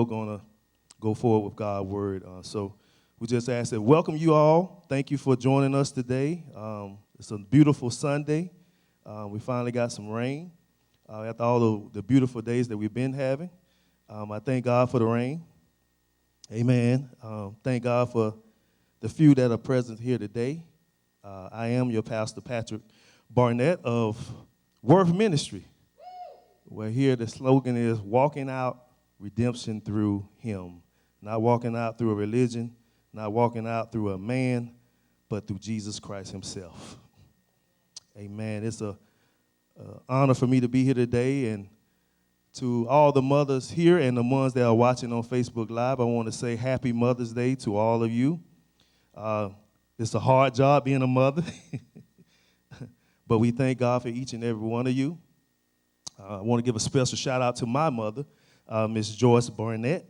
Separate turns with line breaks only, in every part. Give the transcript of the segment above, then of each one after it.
going to go forward with God's word. So we just ask that welcome you all. Thank you for joining us today. It's a beautiful Sunday. We finally got some rain after all the beautiful days that we've been having. I thank God for the rain. Amen. Thank God for the few that are present here today. I am your pastor, Patrick Barnett of Worth Ministry. Where here the slogan is walking out redemption through him. Not walking out through a religion, not walking out through a man, but through Jesus Christ himself. Amen. It's an honor for me to be here today. And to all the mothers here and the ones that are watching on Facebook Live, I want to say happy Mother's Day to all of you. It's a hard job being a mother, but we thank God for each and every one of you. I want to give a special shout out to my mother, Miss Joyce Barnett.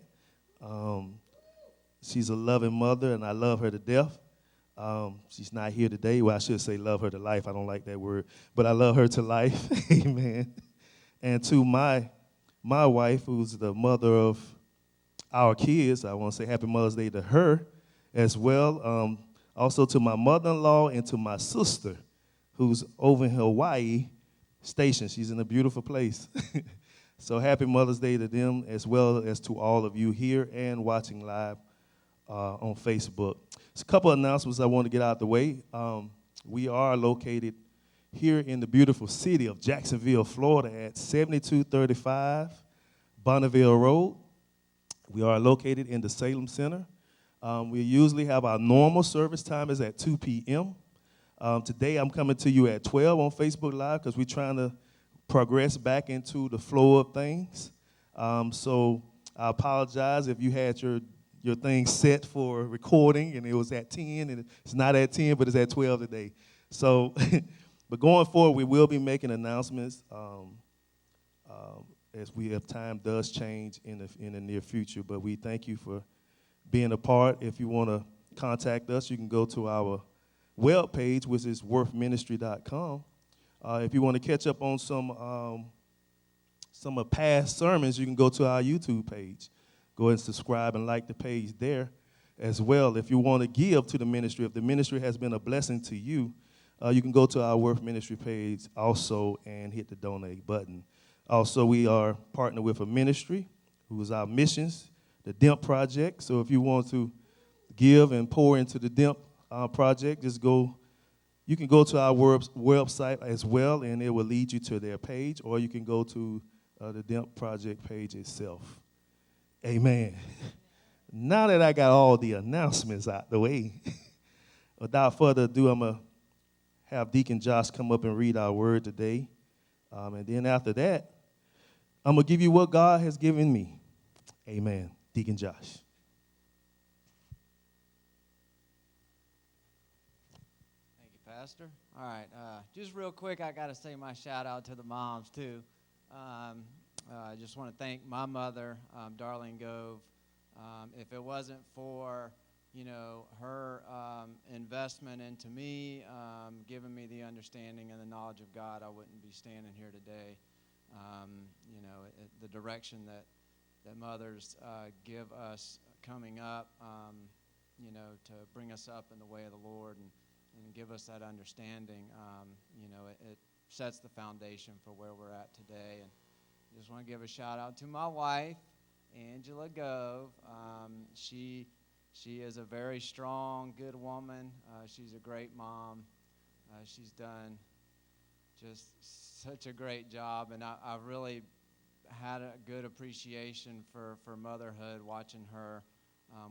She's a loving mother, and I love her to death. She's not here today. Well, I should say love her to life. I don't like that word, but I love her to life. Amen. And to my wife, who's the mother of our kids, I want to say happy Mother's Day to her as well. Also to my mother-in-law and to my sister, who's over in Hawaii Station. She's in a beautiful place. So happy Mother's Day to them as well as to all of you here and watching live on Facebook. There's a couple of announcements I want to get out the way. We are located here in the beautiful city of Jacksonville, Florida at 7235 Bonneville Road. We are located in the Salem Center. We usually have our normal service time is at 2 p.m. Today I'm coming to you at 12 on Facebook Live because we're trying to progress back into the flow of things. So I apologize if you had your thing set for recording and it was at 10 and it's not at 10, but it's at 12 today. So, but going forward, we will be making announcements as time does change in the near future. But we thank you for being a part. If you want to contact us, you can go to our web page, which is worthministry.com. If you want to catch up on some of past sermons, you can go to our YouTube page. Go ahead and subscribe and like the page there as well. If you want to give to the ministry, if the ministry has been a blessing to you, you can go to our Worth Ministry page also and hit the donate button. Also, we are partnered with a ministry who is our missions, the DEMP Project. So if you want to give and pour into the DEMP project, you can go to our website as well, and it will lead you to their page, or you can go to the DEMP project page itself. Amen. Now that I got all the announcements out the way, without further ado, I'm going to have Deacon Josh come up and read our word today. And then after that, I'm going to give you what God has given me. Amen. Deacon Josh.
Pastor. All right, just real quick, I got to say my shout out to the moms too. I just want to thank my mother, Darlene Gove. If it wasn't for, her investment into me, giving me the understanding and the knowledge of God, I wouldn't be standing here today. The direction that mothers give us coming up, to bring us up in the way of the Lord and give us that understanding, it sets the foundation for where we're at today. And I just want to give a shout out to my wife, Angela Gove. She is a very strong, good woman. She's a great mom. She's done just such a great job, and I've really had a good appreciation for motherhood, watching her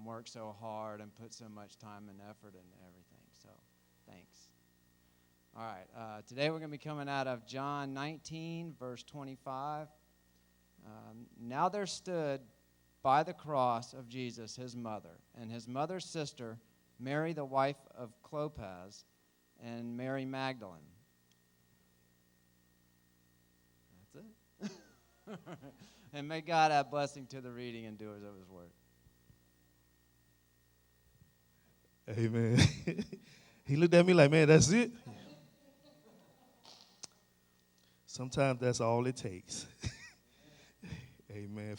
work so hard and put so much time and effort into everything. So thanks. All right, today we're going to be coming out of John 19, verse 25. Now there stood by the cross of Jesus his mother, and his mother's sister, Mary the wife of Clopas, and Mary Magdalene. That's it. And may God add blessing to the reading and doers of his word.
Amen. He looked at me like, man, that's it? Sometimes that's all it takes. Amen.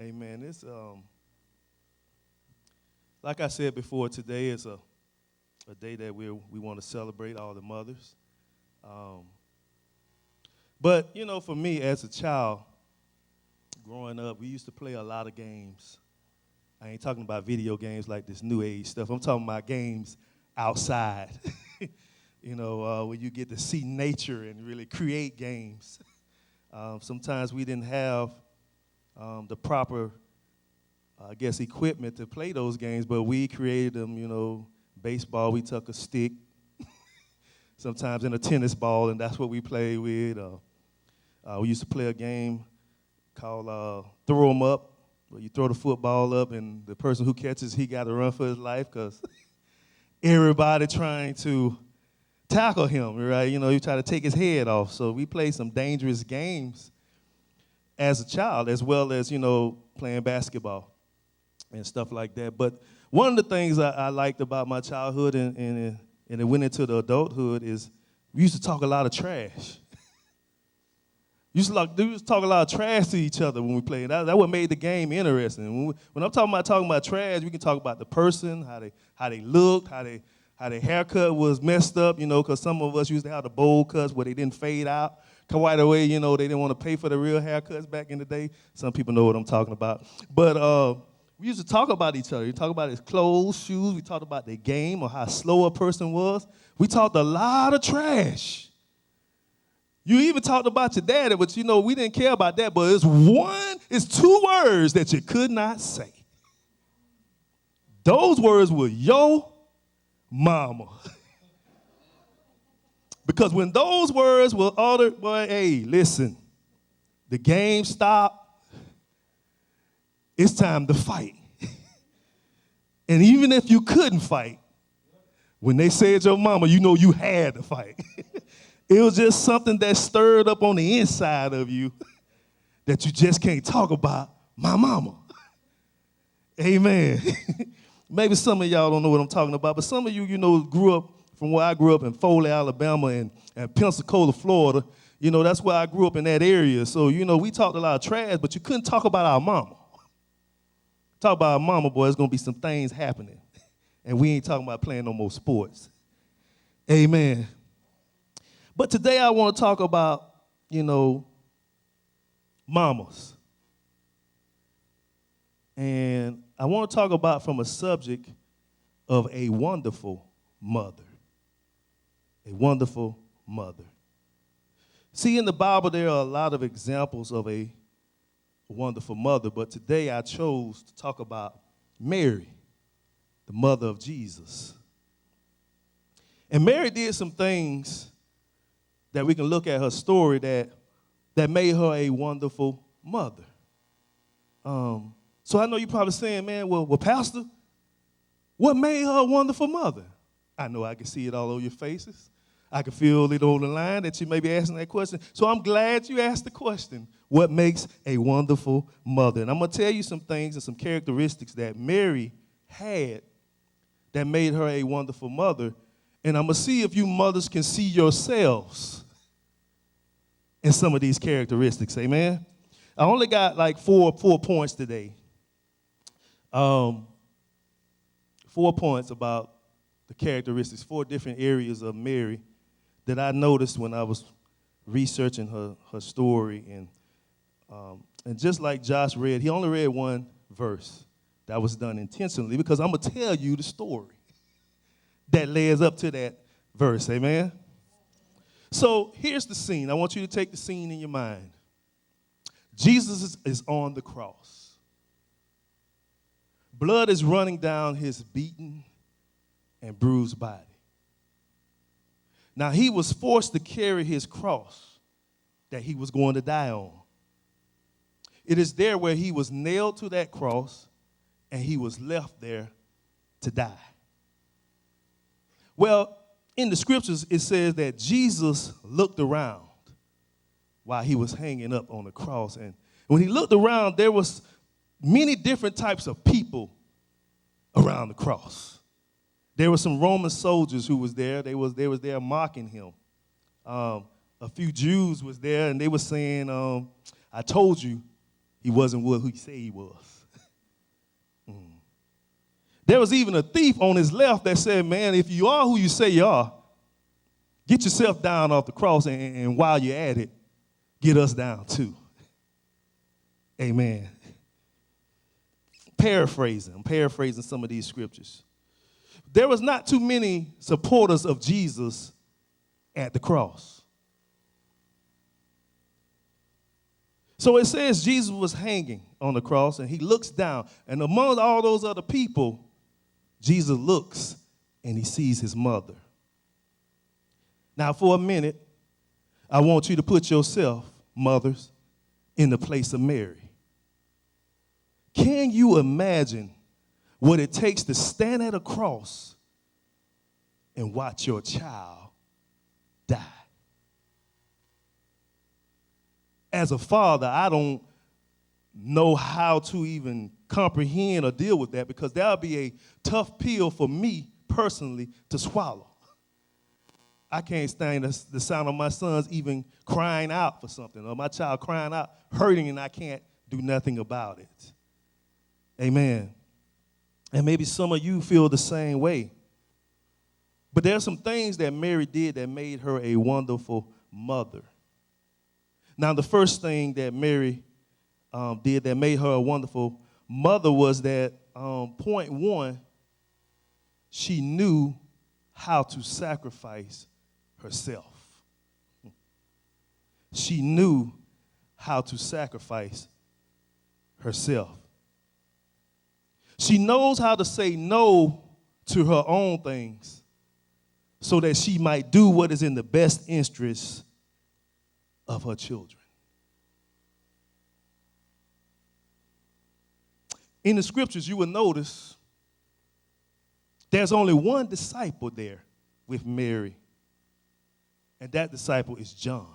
Amen. It's like I said before, today is a day that we want to celebrate all the mothers. But you know, for me as a child, growing up, we used to play a lot of games. I ain't talking about video games like this new age stuff. I'm talking about games outside. You know, where you get to see nature and really create games. Sometimes we didn't have the proper, I guess, equipment to play those games, but we created them. You know, baseball, we took a stick, sometimes in a tennis ball, and that's what we played with. We used to play a game called Throw 'em Up, where you throw the football up, and the person who catches, he got to run for his life because everybody trying to tackle him, right? You know, you try to take his head off. So we played some dangerous games as a child, as well as, you know, playing basketball and stuff like that. But one of the things I liked about my childhood and it went into the adulthood is we used to talk a lot of trash. We used to talk a lot of trash to each other when we played. That what made the game interesting. When I'm talking about trash, we can talk about the person, how they looked, how their haircut was messed up, you know, because some of us used to have the bowl cuts where they didn't fade out. Quite away, you know, they didn't want to pay for the real haircuts back in the day. Some people know what I'm talking about. But we used to talk about each other. We talked about his clothes, shoes. We talked about their game or how slow a person was. We talked a lot of trash. You even talked about your daddy, but, you know, we didn't care about that. But it's two words that you could not say. Those words were yo mama. Because when those words were uttered, boy, hey, listen, the game stopped. It's time to fight. And even if you couldn't fight, when they said your mama, you know you had to fight. It was just something that stirred up on the inside of you that you just can't talk about my mama. Amen. Maybe some of y'all don't know what I'm talking about, but some of you, you know, grew up from where I grew up in Foley, Alabama, and Pensacola, Florida. You know, that's where I grew up in that area. So, you know, we talked a lot of trash, but you couldn't talk about our mama. Talk about our mama, boy, there's going to be some things happening. And we ain't talking about playing no more sports. Amen. But today I want to talk about, you know, mamas. And I want to talk about from a subject of a wonderful mother. A wonderful mother. See, in the Bible, there are a lot of examples of a wonderful mother, but today I chose to talk about Mary, the mother of Jesus. And Mary did some things that we can look at her story that made her a wonderful mother. So I know you're probably saying, man, well, Pastor, what made her a wonderful mother? I know I can see it all over your faces. I can feel it on the line that you may be asking that question. So I'm glad you asked the question, what makes a wonderful mother? And I'm going to tell you some things and some characteristics that Mary had that made her a wonderful mother. And I'm going to see if you mothers can see yourselves in some of these characteristics. Amen? I only got like four points today. 4 points about the characteristics, 4 different areas of Mary that I noticed when I was researching her story. And just like Josh read, he only read one verse. That was done intentionally because I'm going to tell you the story that leads up to that verse. Amen? So here's the scene. I want you to take the scene in your mind. Jesus is on the cross. Blood is running down his beaten and bruised body. Now, he was forced to carry his cross that he was going to die on. It is there where he was nailed to that cross and he was left there to die. Well, in the scriptures, it says that Jesus looked around while he was hanging up on the cross. And when he looked around, there was many different types of people around the cross. There were some Roman soldiers who was there. They was there mocking him. A few Jews was there, and they were saying, I told you he He wasn't what he said he was. There was even a thief on his left that said, man, if you are who you say you are, get yourself down off the cross, and while you're at it, get us down too. Amen. I'm paraphrasing some of these scriptures. There was not too many supporters of Jesus at the cross. So it says Jesus was hanging on the cross, and he looks down, and among all those other people, Jesus looks and he sees his mother. Now, for a minute, I want you to put yourself, mothers, in the place of Mary. Can you imagine what it takes to stand at a cross and watch your child die? As a father, I don't know how to even comprehend or deal with that, because that would be a tough pill for me personally to swallow. I can't stand the sound of my sons even crying out for something, or my child crying out, hurting, and I can't do nothing about it. Amen. And maybe some of you feel the same way. But there are some things that Mary did that made her a wonderful mother. Now, the first thing that Mary did that made her a wonderful mother was that, point one, she knew how to sacrifice herself. She knew how to sacrifice herself. She knows how to say no to her own things so that she might do what is in the best interest of her children. In the scriptures, you will notice there's only one disciple there with Mary, and that disciple is John.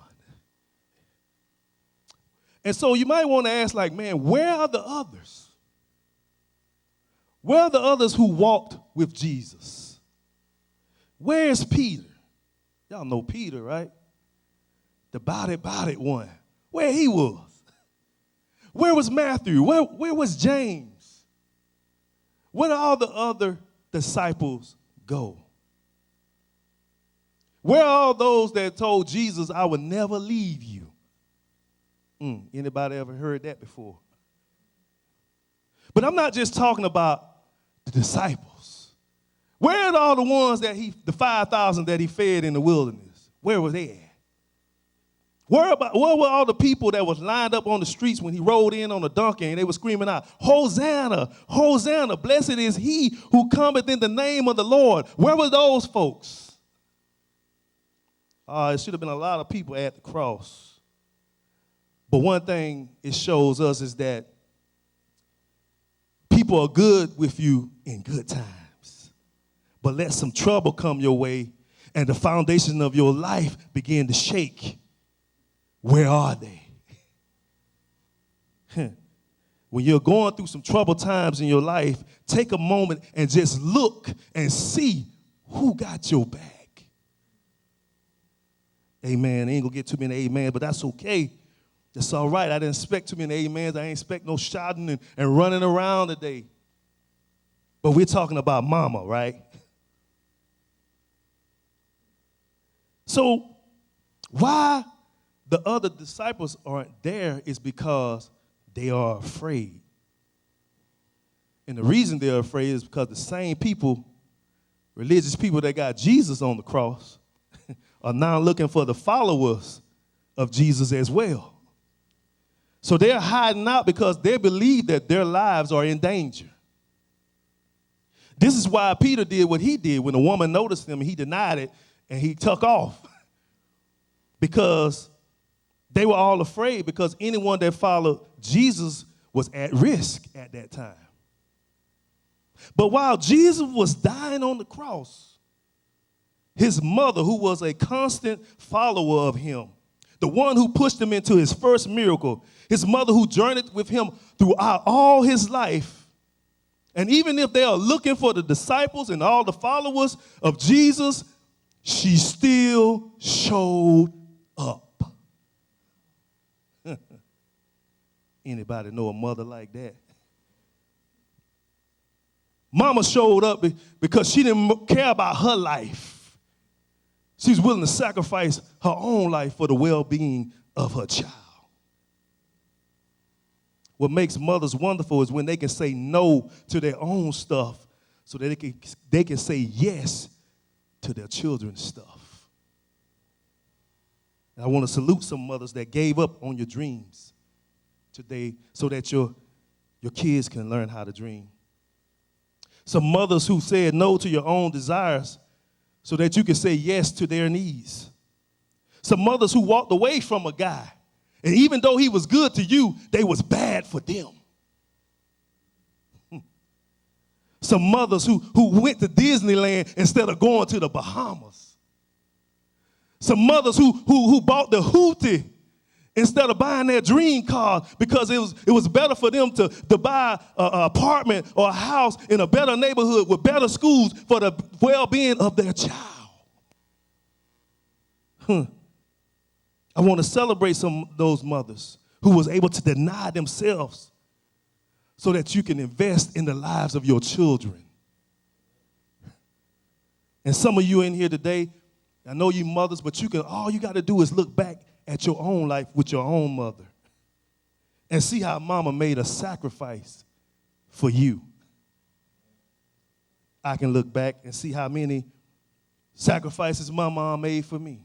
And so you might want to ask, like, man, where are the others? Where are the others who walked with Jesus? Where is Peter? Y'all know Peter, right? The body one. Where he was. Where was Matthew? Where was James? Where did all the other disciples go? Where are all those that told Jesus, I will never leave you? Anybody ever heard that before? But I'm not just talking about the disciples. Where are all the ones that the 5,000 that he fed in the wilderness? Where were they at? Where were all the people that was lined up on the streets when he rode in on a donkey and they were screaming out, Hosanna, Hosanna, blessed is he who cometh in the name of the Lord? Where were those folks? It should have been a lot of people at the cross. But one thing it shows us is that people are good with you in good times. But let some trouble come your way and the foundation of your life begin to shake. Where are they? When you're going through some troubled times in your life, take a moment and just look and see who got your back. Amen. I ain't gonna get too many amens, but that's okay. That's all right. I didn't expect too many amens. I ain't expect no shouting and running around today. But we're talking about mama, right? So why the other disciples aren't there is because they are afraid. And the reason they're afraid is because the same people, religious people that got Jesus on the cross, are now looking for the followers of Jesus as well. So they're hiding out because they believe that their lives are in danger. This is why Peter did what he did. When a woman noticed him, he denied it, and he took off. Because they were all afraid, because anyone that followed Jesus was at risk at that time. But while Jesus was dying on the cross, his mother, who was a constant follower of him, the one who pushed him into his first miracle, his mother who journeyed with him throughout all his life, and even if they are looking for the disciples and all the followers of Jesus, she still showed up. Anybody know a mother like that? Mama showed up because she didn't care about her life. She's willing to sacrifice her own life for the well-being of her child. What makes mothers wonderful is when they can say no to their own stuff so that they can say yes to their children's stuff. And I want to salute some mothers that gave up on your dreams today so that your kids can learn how to dream. Some mothers who said no to your own desires so that you can say yes to their needs. Some mothers who walked away from a guy, and even though he was good to you, they was bad for them. Some mothers who went to Disneyland instead of going to the Bahamas. Some mothers who bought the Hootie instead of buying their dream car because it was better for them to buy an apartment or a house in a better neighborhood with better schools for the well-being of their child. I want to celebrate some of those mothers who was able to deny themselves so that you can invest in the lives of your children. And some of you in here today, I know you mothers, but all you got to do is look back at your own life with your own mother and see how mama made a sacrifice for you. I can look back and see how many sacrifices my mom made for me.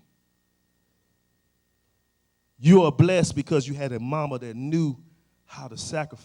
You are blessed because you had a mama that knew how to sacrifice.